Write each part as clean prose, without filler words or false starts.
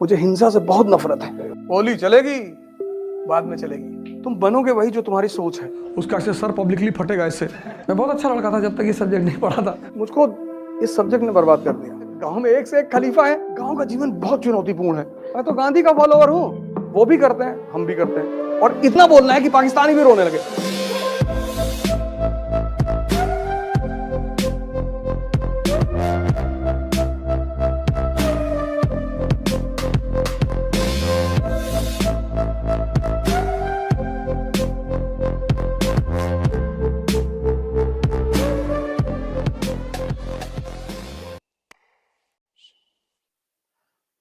मुझे हिंसा से बहुत नफरत है। गोली चलेगी, बाद में चलेगी। तुम बनोगे वही जो तुम्हारी सोच है। उसका ऐसे सर पब्लिकली फटेगा इससे। मैं बहुत अच्छा लड़का था जब तक ये सब्जेक्ट नहीं पढ़ा था। मुझको इस सब्जेक्ट ने बर्बाद कर दिया। गांव में एक से एक खलीफा है। गांव का जीवन बहुत चुनौतीपूर्ण है। मैं तो गांधी का फॉलोअर हूँ। वो भी करते हैं, हम भी करते हैं। और इतना बोलना है कि पाकिस्तानी भी रोने लगे।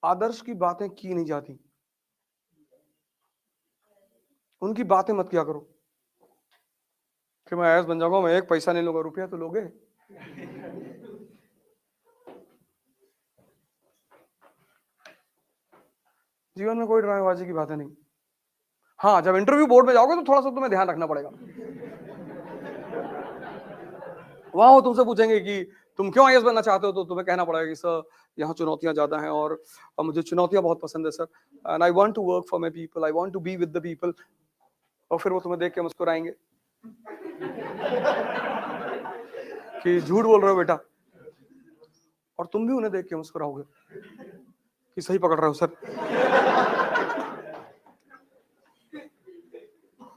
आदर्श की बातें की नहीं जाती, उनकी बातें मत किया करो कि मैं आईएएस बन जाऊंगा, मैं एक पैसा नहीं लूंगा। रुपया तो लोगे। जीवन में कोई ड्रामेबाजी की बातें नहीं। हाँ, जब इंटरव्यू बोर्ड में जाओगे तो थोड़ा सा तुम्हें ध्यान रखना पड़ेगा। वहां वो तुमसे पूछेंगे कि तुम क्यों आईएएस बनना चाहते हो, तो तुम्हें कहना पड़ेगा कि सर यहाँ चुनौतियां ज्यादा हैं और मुझे चुनौतियां बहुत पसंद है sir, and I want to work for my people, I want to be with the people. और फिर वो तुम्हें देख के मुस्कुराएंगे कि झूठ बोल रहे हो बेटा, और तुम भी उन्हें देख के मुस्कुराओगे कि सही पकड़ रहे हो सर।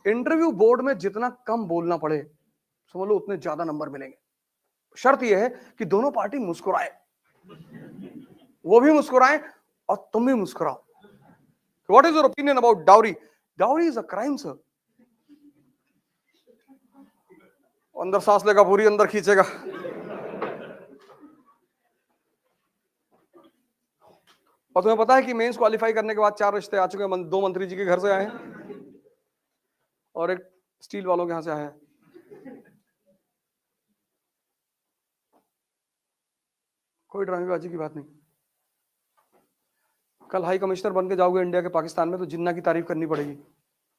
इंटरव्यू बोर्ड में जितना कम बोलना पड़े, समझ लो उतने ज्यादा नंबर मिलेंगे। शर्त यह है कि दोनों पार्टी मुस्कुराए, वो भी मुस्कुराए और तुम भी मुस्कुराओ। What is your opinion about dowry? Dowry is a crime sir. अंदर सांस लेगा, पूरी अंदर खींचेगा। और तुम्हें पता है कि मेंस क्वालिफाई करने के बाद 4 रिश्ते आ चुके हैं। 2 मंत्री जी के घर से आए हैं और एक स्टील वालों के यहां से आया है। कोई ड्रामेबाजी की बात नहीं। कल हाई कमिश्नर बन के जाओगे इंडिया के पाकिस्तान में, तो जिन्ना की तारीफ करनी पड़ेगी।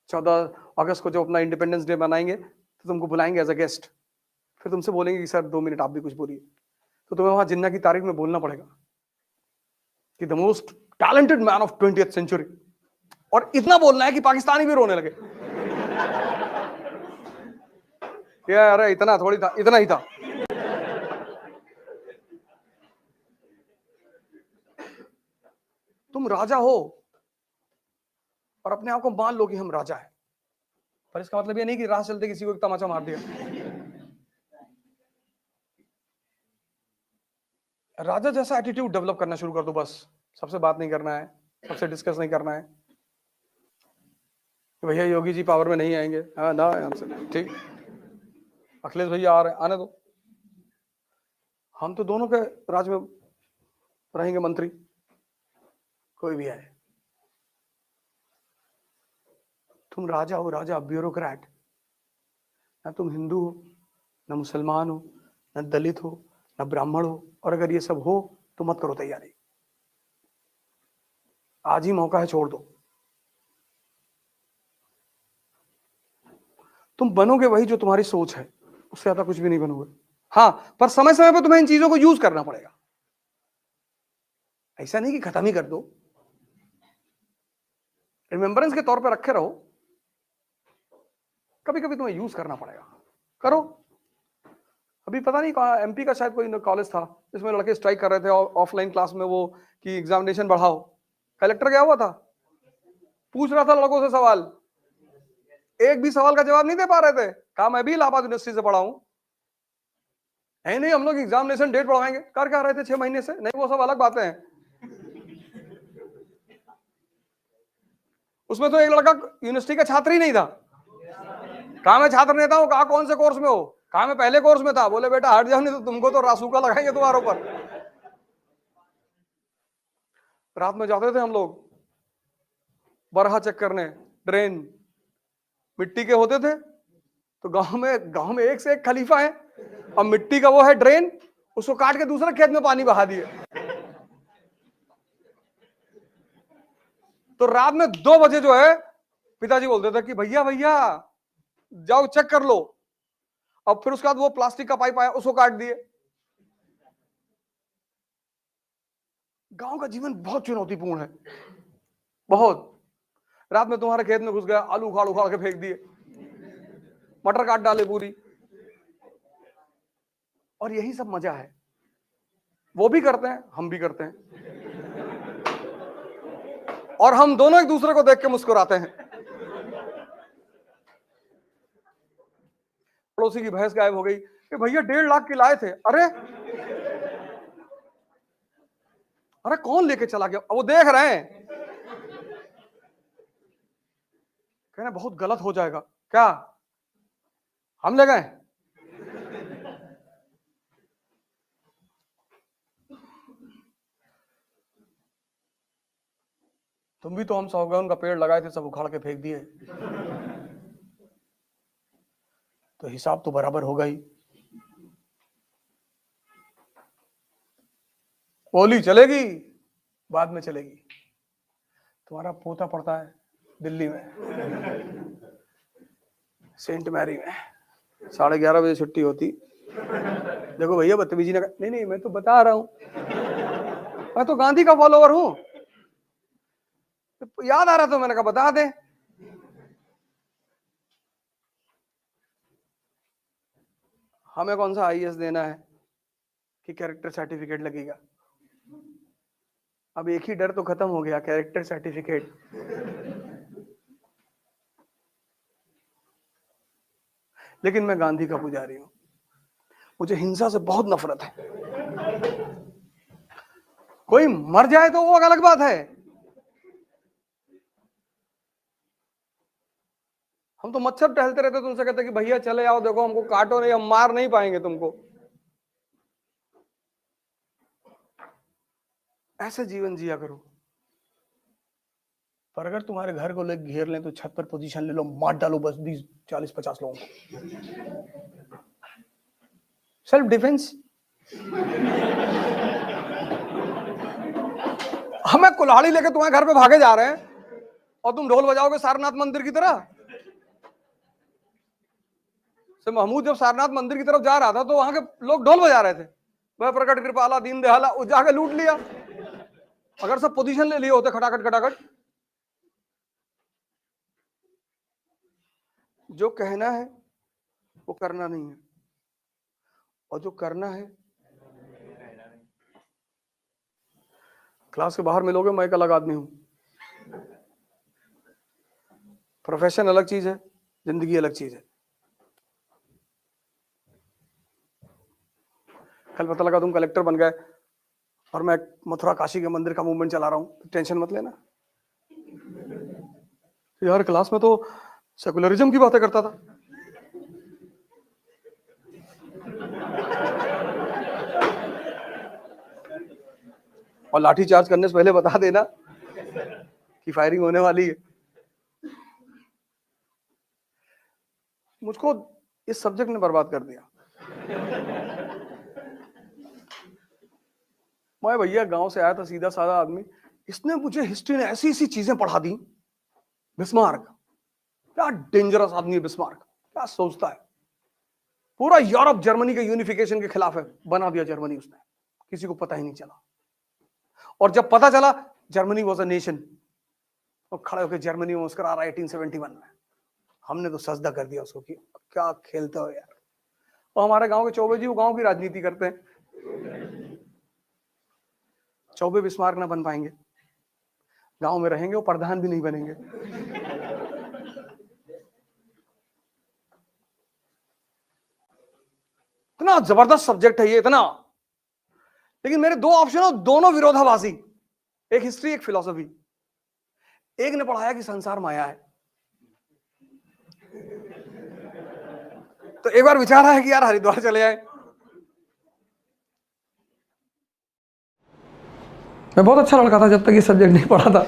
14 अगस्त को जब अपना इंडिपेंडेंस डे मनाएंगे तो तुमको बुलाएंगे एज अ गेस्ट। फिर तुमसे बोलेंगे कि सर 2 मिनट आप भी कुछ बोलिए, तो तुम्हें वहां जिन्ना की तारीफ में बोलना पड़ेगा कि the most talented man of 20th century. और इतना बोलना है कि पाकिस्तानी भी रोने लगे। अरे इतना थोड़ी था, इतना ही था। तुम राजा हो और अपने आप को मान लो कि हम राजा हैं, पर इसका मतलब ये नहीं कि राह चलते किसी को एक तमाचा मार दिया। राजा जैसा एटीट्यूड डेवलप करना शुरू कर दो बस। सबसे बात नहीं करना है, सबसे डिस्कस नहीं करना है। भैया योगी जी पावर में नहीं आएंगे, हाँ ना ठीक, अखिलेश भैया आ रहे, आने दो, हम तो दोनों के राज में रहेंगे मंत्री, कोई भी आए। तुम राजा हो, राजा ब्यूरोक्रेट। ना तुम हिंदू हो, ना मुसलमान हो, ना दलित हो, ना ब्राह्मण हो। और अगर ये सब हो तो मत करो तैयारी, आज ही मौका है, छोड़ दो। तुम बनोगे वही जो तुम्हारी सोच है, उससे ज्यादा कुछ भी नहीं बनोगे। हाँ, पर समय समय पर तुम्हें इन चीजों को यूज करना पड़ेगा। ऐसा नहीं कि खत्म ही कर दो, रिमेम्बरेंस के तौर पर रखे रहो। कभी कभी तुम्हें यूज करना पड़ेगा, करो। अभी पता नहीं कहाँ एमपी का शायद कोई कॉलेज था जिसमें लड़के स्ट्राइक कर रहे थे ऑफलाइन क्लास में, वो कि एग्जामिनेशन बढ़ाओ। कलेक्टर गया हुआ था, पूछ रहा था लड़कों से सवाल, एक भी सवाल का जवाब नहीं दे पा रहे थे। कहा मैं भी इलाहाबाद यूनिवर्सिटी से पढ़ा हूं, है नहीं हम लोग एग्जामिनेशन डेट बढ़ाएंगे। कर क्या रहे थे 6 महीने से? नहीं, वो सब अलग बातें हैं। उसमें तो एक लड़का यूनिवर्सिटी का छात्र ही नहीं था। कहा मैं छात्र नेता हूं। कहा कौन से कोर्स में हो? कहा मैं पहले कोर्स में था। बोले बेटा हट जाओ, नहीं तो तुमको तो रासूका लगाएंगे तुम्हारे ऊपर। रात में जाते थे हम लोग बरहा चेक करने, ड्रेन मिट्टी के होते थे। तो गांव में एक से एक खलीफा है, और मिट्टी का वो है ड्रेन, उसको काट के दूसरे खेत में पानी बहा दिए। तो रात में 2 बजे जो है पिताजी बोलते थे कि भैया भैया जाओ चेक कर लो। अब फिर उसके बाद वो प्लास्टिक का पाइप आया, उसको काट दिए। गांव का जीवन बहुत चुनौतीपूर्ण है, बहुत। रात में तुम्हारे खेत में घुस गया, आलू उखाड़ उखाड़ के फेंक दिए, मटर काट डाले पूरी, और यही सब मजा है। वो भी करते हैं, हम भी करते हैं, और हम दोनों एक दूसरे को देख के मुस्कुराते हैं। पड़ोसी की भैंस गायब हो गई, कि भैया 1.5 लाख की लाए थे। अरे अरे कौन लेके चला गया? वो देख रहे हैं, कहना बहुत गलत हो जाएगा। क्या हम ले गए? तुम भी तो हम सौगन का पेड़ लगाए थे, सब उखाड़ के फेंक दिए, तो हिसाब तो बराबर होगा ही। बोली चलेगी, बाद में चलेगी। तुम्हारा पोता पड़ता है दिल्ली में, सेंट मैरी में, 11:30 बजे छुट्टी होती। देखो भैया बदतमीजी ना नहीं नहीं, मैं तो बता रहा हूं, मैं तो गांधी का फॉलोवर हूं, तो याद आ रहा तो मैंने कहा बता दे। हमें कौन सा आईएएस देना है कि कैरेक्टर सर्टिफिकेट लगेगा? अब एक ही डर तो खत्म हो गया, कैरेक्टर सर्टिफिकेट। लेकिन मैं गांधी का पुजारी हूं, मुझे हिंसा से बहुत नफरत है। कोई मर जाए तो वो अलग बात है, हम तो मच्छर टहलते रहते, तुमसे कहते कि भैया चले आओ, देखो हमको काटो नहीं, हम मार नहीं पाएंगे तुमको। ऐसे जीवन जिया करो। पर अगर तुम्हारे घर को लोग घेर लें तो छत पर पोजीशन ले लो, मार डालो बस 20, 40, 50 लोगों को। Self defence. हमें कुल्हाड़ी लेके तुम्हारे घर पे भागे जा रहे हैं और तुम ढोल बजाओगे सारनाथ मंदिर की तरह। से महमूद जब सारनाथ मंदिर की तरफ जा रहा था तो वहां के लोग ढोल बजा रहे थे, वह प्रकट कृपाला दीन दयाला, वो जाके लूट लिया। अगर सब पोजीशन ले लिए होते खटाखट खटाखट। जो कहना है वो करना नहीं है, और जो करना है, क्लास के बाहर मिलोगे, मैं एक अलग आदमी हूं। प्रोफेशन अलग चीज है, जिंदगी अलग चीज है। कल पता लगा तुम कलेक्टर बन गए और मैं मथुरा काशी के मंदिर का मूवमेंट चला रहा हूं, तो टेंशन मत लेना यार। क्लास में तो सेकुलरिज्म की बातें करता था। और लाठी चार्ज करने से पहले बता देना कि फायरिंग होने वाली है। मुझको इस सब्जेक्ट ने बर्बाद कर दिया। मैं भैया गांव से आया था, सीधा साधा आदमी, इसने मुझे हिस्ट्री ने ऐसी ऐसी चीजें पढ़ा दी। बिस्मार्क, क्या डेंजरस आदमी है बिस्मार्क, क्या सोचता है। पूरा यूरोप जर्मनी के यूनिफिकेशन के खिलाफ है, बना दिया जर्मनी उसने, किसी को पता ही नहीं चला। और जब पता चला जर्मनी वॉज अ नेशन, तो खड़े होकर जर्मनी में मुस्कुरा रहा 1871 में। हमने तो सजदा कर दिया उसको कि क्या खेलते हो यार। और हमारे गांव के चौबे जी, वो गांव की राजनीति करते हैं। चौबे बिस्मार्क ना बन पाएंगे, गांव में रहेंगे, वो प्रधान भी नहीं बनेंगे। इतना जबरदस्त सब्जेक्ट है ये, इतना। लेकिन मेरे 2 ऑप्शन हो, दोनों विरोधाभासी, एक हिस्ट्री एक फिलॉसफी। एक ने पढ़ाया कि संसार माया है, तो एक बार विचार आया कि यार हरिद्वार चले आए। मैं बहुत अच्छा लड़का था जब तक ये सब्जेक्ट नहीं पढ़ा था।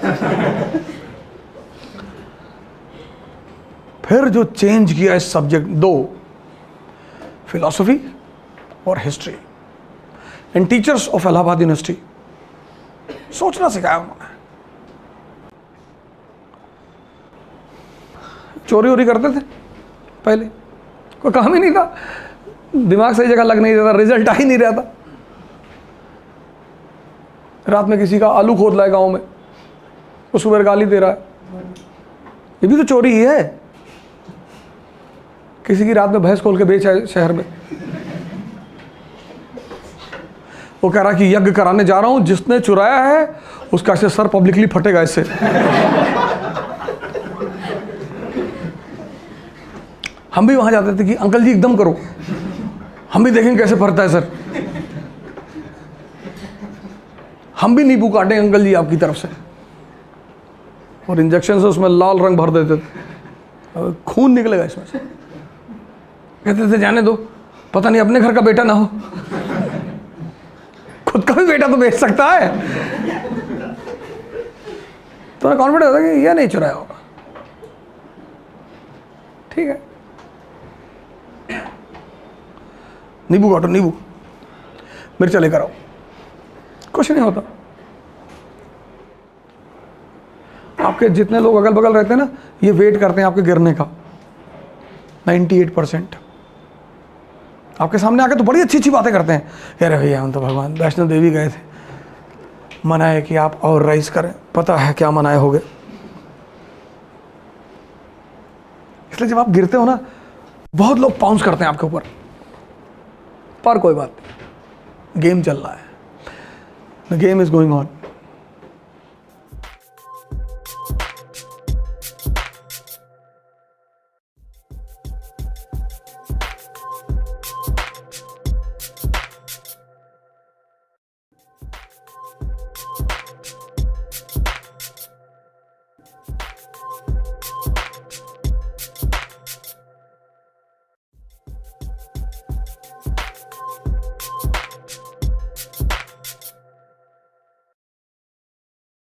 फिर जो चेंज किया इस सब्जेक्ट, 2, फिलॉसफी और history, and teachers of Allahabad university, सोचना सिखाया उन्होंने। चोरी वोरी करते थे पहले, कोई काम ही नहीं था, दिमाग सही जगह लग नहीं रहा था, रिजल्ट आ ही नहीं रहा था। रात में किसी का आलू खोद रहा है गाँव में, वो सुबह गाली दे रहा है, ये भी तो चोरी ही है। किसी की रात में भैंस खोल के बेच आए शहर में, वो कह रहा कि यज्ञ कराने जा रहा हूं, जिसने चुराया है उसका ऐसे सर पब्लिकली फटेगा इससे। हम भी वहां जाते थे कि अंकल जी एकदम करो, हम भी देखेंगे कैसे फटता है सर, हम भी नींबू काटें अंकल जी आपकी तरफ से, और इंजेक्शन से उसमें लाल रंग भर देते थे, खून निकलेगा इसमें से। कहते थे जाने दो, पता नहीं अपने घर का बेटा ना हो, खुद का भी बेटा तो बेच सकता है। तो कॉन्फिडेंस होता है कि यह नहीं चुराया होगा, ठीक है। नींबू काटो, नींबू मिर्चा लेकर आओ, कुछ नहीं होता। आपके जितने लोग अगल बगल रहते हैं ना, ये वेट करते हैं आपके गिरने का। 98% आपके सामने आके तो बड़ी अच्छी अच्छी बातें करते हैं, अरे भैया हम तो भगवान वैष्णो देवी गए थे, मनाए कि आप और राइज करें, पता है क्या मनाए होगे। इसलिए जब आप गिरते हो ना, बहुत लोग पाउंस करते हैं आपके ऊपर, पर कोई बात नहीं, गेम चल रहा है, the game is going on.